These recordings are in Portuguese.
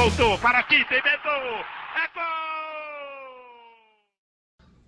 Soltou para Tite, inventou. É gol!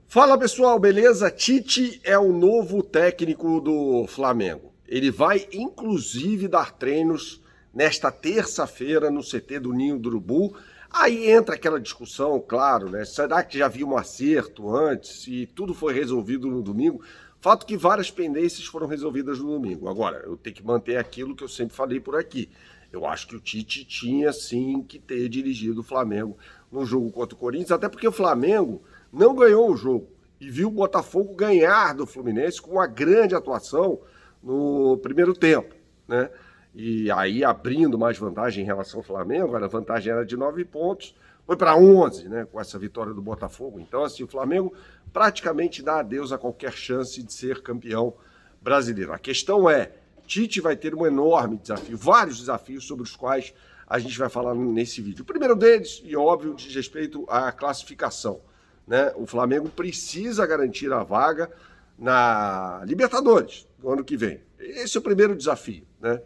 Fala pessoal, beleza? Tite é o novo técnico do Flamengo. Ele vai inclusive dar treinos nesta terça-feira no CT do Ninho do Urubu. Aí entra aquela discussão, claro, né? Será que já havia um acerto antes e tudo foi resolvido no domingo? Fato que várias pendências foram resolvidas no domingo. Agora, eu tenho que manter aquilo que eu sempre falei por aqui. Eu acho que o Tite tinha sim que ter dirigido o Flamengo no jogo contra o Corinthians, até porque o Flamengo não ganhou o jogo e viu o Botafogo ganhar do Fluminense com uma grande atuação no primeiro tempo, né? E aí abrindo mais vantagem em relação ao Flamengo, a vantagem era de 9 pontos, foi para 11, né, com essa vitória do Botafogo. Então, assim, o Flamengo praticamente dá adeus a qualquer chance de ser campeão brasileiro. A questão é, Tite vai ter um enorme desafio, vários desafios sobre os quais a gente vai falar nesse vídeo. O primeiro deles, e óbvio, diz respeito à classificação, né? O Flamengo precisa garantir a vaga na Libertadores do ano que vem. Esse é o primeiro desafio, né?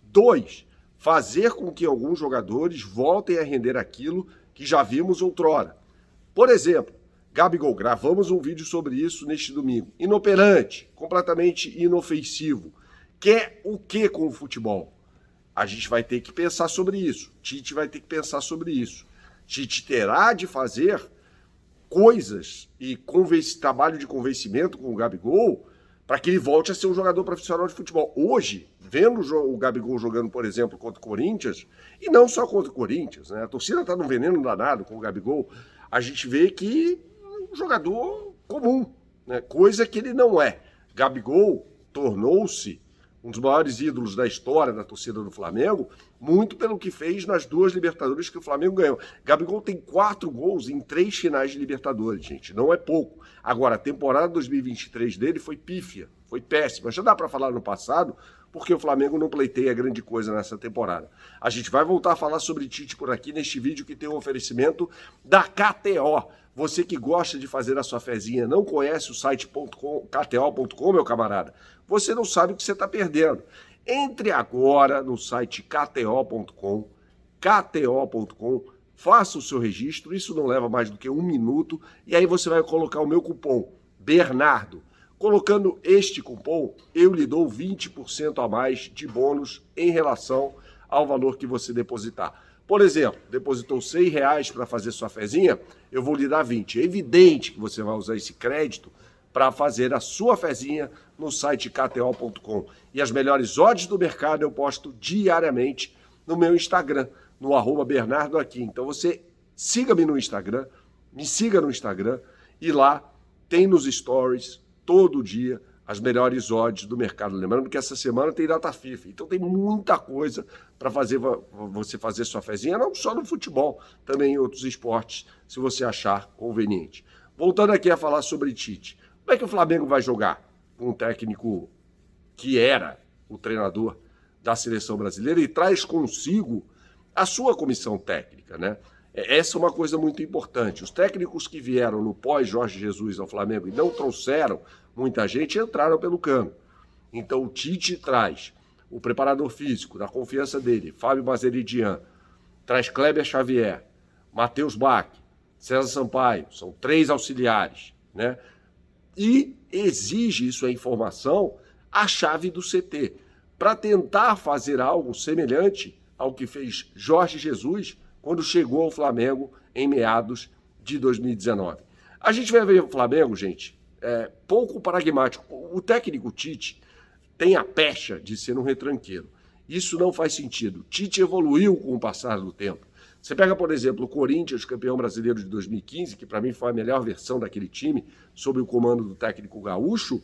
2, fazer com que alguns jogadores voltem a render aquilo que já vimos outrora. Por exemplo, Gabigol, gravamos um vídeo sobre isso neste domingo. Inoperante, completamente inofensivo. Quer o que com o futebol? A gente vai ter que pensar sobre isso. Tite vai ter que pensar sobre isso. Tite terá de fazer coisas e trabalho de convencimento com o Gabigol para que ele volte a ser um jogador profissional de futebol. Hoje, vendo o Gabigol jogando, por exemplo, contra o Corinthians, e não só contra o Corinthians, né? A torcida está num veneno danado com o Gabigol, a gente vê que é um jogador comum, né? Coisa que ele não é. Gabigol tornou-se um dos maiores ídolos da história da torcida do Flamengo, muito pelo que fez nas 2 Libertadores que o Flamengo ganhou. Gabigol tem 4 gols em 3 finais de Libertadores, gente, não é pouco. Agora, a temporada 2023 dele foi pífia, foi péssima. Já dá para falar no passado, porque o Flamengo não pleiteia grande coisa nessa temporada. A gente vai voltar a falar sobre Tite por aqui neste vídeo que tem um oferecimento da KTO. Você que gosta de fazer a sua fezinha, não conhece o site KTO.com, meu camarada, você não sabe o que você está perdendo. Entre agora no site KTO.com, faça o seu registro, isso não leva mais do que 1 minuto, e aí você vai colocar o meu cupom, Bernardo. Colocando este cupom, eu lhe dou 20% a mais de bônus em relação ao valor que você depositar. Por exemplo, depositou R$100 para fazer sua fezinha, eu vou lhe dar 20. É evidente que você vai usar esse crédito para fazer a sua fezinha no site KTO.com. E as melhores odds do mercado eu posto diariamente no meu Instagram, no @BernardoAqui. Então você siga-me no Instagram, me siga no Instagram e lá tem nos stories todo dia as melhores odds do mercado. Lembrando que essa semana tem data FIFA, então tem muita coisa para você fazer sua fezinha, não só no futebol, também em outros esportes, se você achar conveniente. Voltando aqui a falar sobre Tite. Como é que o Flamengo vai jogar com um técnico que era o treinador da seleção brasileira e traz consigo a sua comissão técnica, né? Essa é uma coisa muito importante. Os técnicos que vieram no pós-Jorge Jesus ao Flamengo e não trouxeram muita gente, entraram pelo cano. Então o Tite traz o preparador físico, da confiança dele, Fábio Mazeridian, traz Kleber Xavier, Matheus Bach, César Sampaio, são 3 auxiliares, né? E exige, isso é informação, a chave do CT, para tentar fazer algo semelhante ao que fez Jorge Jesus quando chegou ao Flamengo em meados de 2019. A gente vai ver o Flamengo, gente, pouco pragmático. O técnico Tite tem a pecha de ser um retranqueiro. Isso não faz sentido. Tite evoluiu com o passar do tempo. Você pega, por exemplo, o Corinthians, campeão brasileiro de 2015, que para mim foi a melhor versão daquele time, sob o comando do técnico gaúcho,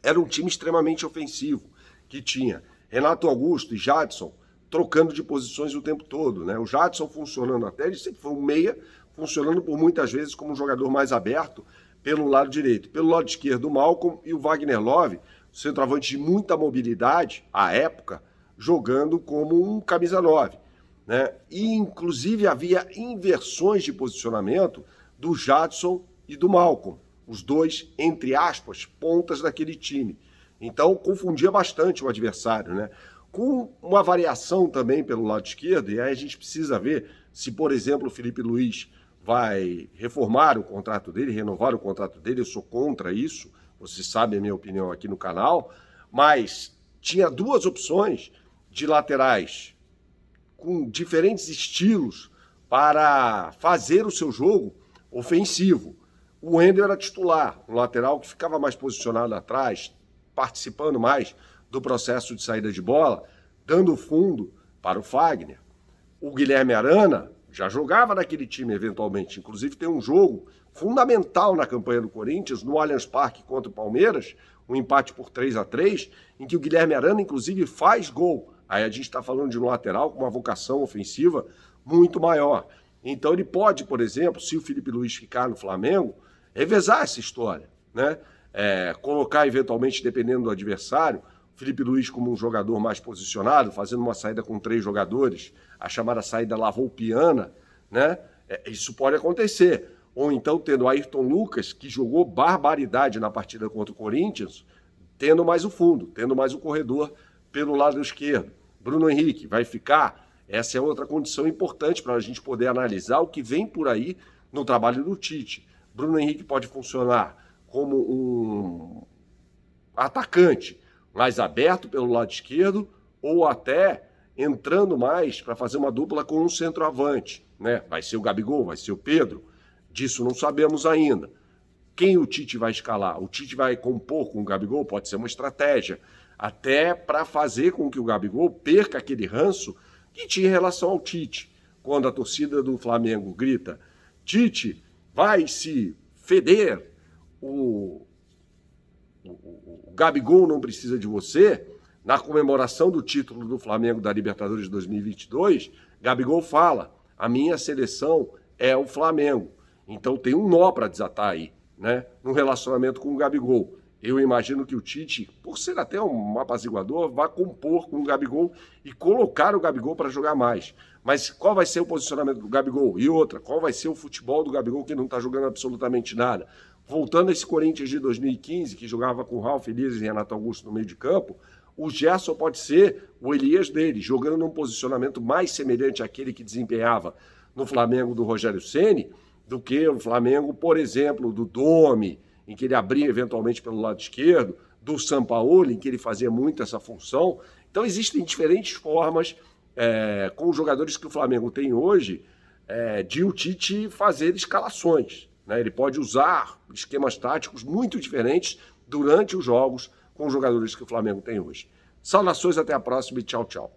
era um time extremamente ofensivo, que tinha Renato Augusto e Jadson trocando de posições o tempo todo, né? O Jadson funcionando até, ele sempre foi um meia, funcionando por muitas vezes como um jogador mais aberto pelo lado direito. Pelo lado esquerdo, o Malcom e o Wagner Love, centroavante de muita mobilidade, à época, jogando como um camisa 9. Né? E, inclusive, havia inversões de posicionamento do Jadson e do Malcom, os dois, entre aspas, pontas daquele time. Então, confundia bastante o adversário, né? Com uma variação também pelo lado esquerdo, e aí a gente precisa ver se, por exemplo, o Felipe Luiz vai reformar o contrato dele, renovar o contrato dele. Eu sou contra isso, vocês sabem a minha opinião aqui no canal, mas tinha duas opções de laterais com diferentes estilos para fazer o seu jogo ofensivo. O Wendel era titular, um lateral que ficava mais posicionado atrás, participando mais do processo de saída de bola, dando fundo para o Fagner. O Guilherme Arana já jogava naquele time eventualmente, inclusive tem um jogo fundamental na campanha do Corinthians, no Allianz Parque contra o Palmeiras, um empate por 3-3, em que o Guilherme Arana inclusive faz gol. Aí a gente está falando de um lateral com uma vocação ofensiva muito maior. Então ele pode, por exemplo, se o Felipe Luiz ficar no Flamengo, revezar essa história, né? Colocar eventualmente, dependendo do adversário, o Felipe Luiz como um jogador mais posicionado, fazendo uma saída com 3 jogadores, a chamada saída lavoupiana, né? Isso pode acontecer. Ou então tendo Ayrton Lucas, que jogou barbaridade na partida contra o Corinthians, tendo mais o fundo, tendo mais o corredor pelo lado esquerdo. Bruno Henrique vai ficar? Essa é outra condição importante para a gente poder analisar o que vem por aí no trabalho do Tite. Bruno Henrique pode funcionar como um atacante mais aberto pelo lado esquerdo ou até entrando mais para fazer uma dupla com um centroavante, né? Vai ser o Gabigol, vai ser o Pedro, disso não sabemos ainda. Quem o Tite vai escalar? O Tite vai compor com o Gabigol? Pode ser uma estratégia, até para fazer com que o Gabigol perca aquele ranço que tinha em relação ao Tite. Quando a torcida do Flamengo grita, Tite, vai se feder, o Gabigol não precisa de você, na comemoração do título do Flamengo da Libertadores de 2022, Gabigol fala, a minha seleção é o Flamengo. Então tem um nó para desatar aí, né, no relacionamento com o Gabigol. Eu imagino que o Tite, por ser até um apaziguador, vai compor com o Gabigol e colocar o Gabigol para jogar mais. Mas qual vai ser o posicionamento do Gabigol? E outra, qual vai ser o futebol do Gabigol que não está jogando absolutamente nada? Voltando a esse Corinthians de 2015, que jogava com Ralf Elias e Renato Augusto no meio de campo, o Gerson pode ser o Elias dele, jogando num posicionamento mais semelhante àquele que desempenhava no Flamengo do Rogério Ceni, do que o Flamengo, por exemplo, do Domi, em que ele abria eventualmente pelo lado esquerdo, do Sampaoli, em que ele fazia muito essa função. Então existem diferentes formas, com os jogadores que o Flamengo tem hoje, de o Tite fazer escalações, né? Ele pode usar esquemas táticos muito diferentes durante os jogos com os jogadores que o Flamengo tem hoje. Saudações, até a próxima e tchau, tchau.